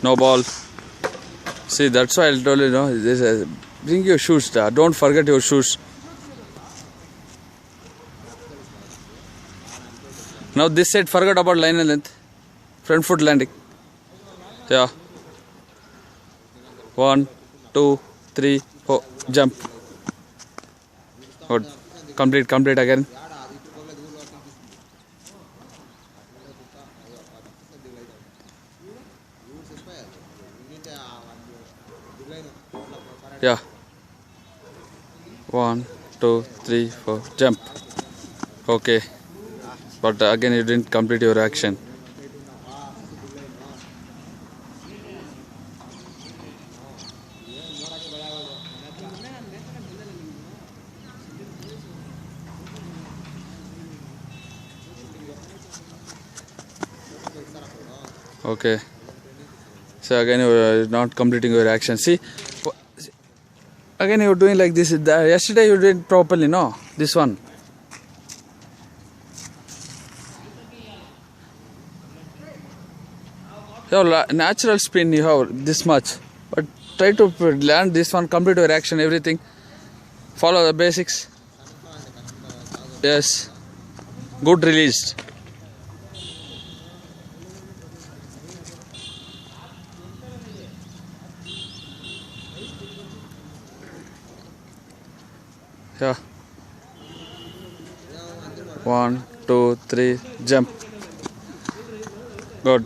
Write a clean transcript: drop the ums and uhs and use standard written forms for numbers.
No ball. See, that's why I told you, bring your shoes. Don't forget your shoes. Now this side, forget about line and length. Front foot landing. Yeah. 1, 2, 3, 4. Jump. Good. Complete again. Yeah. 1, 2, 3, 4. Jump. Okay. But again, you didn't complete your action. Okay. So again, you're not completing your action. See, again you're doing like this. Yesterday you did properly, no? This one. Your natural spin you have this much, but try to learn this one. Complete your action, everything. Follow the basics. Yes. Good release. Yeah. 1, 2, 3, jump. Good.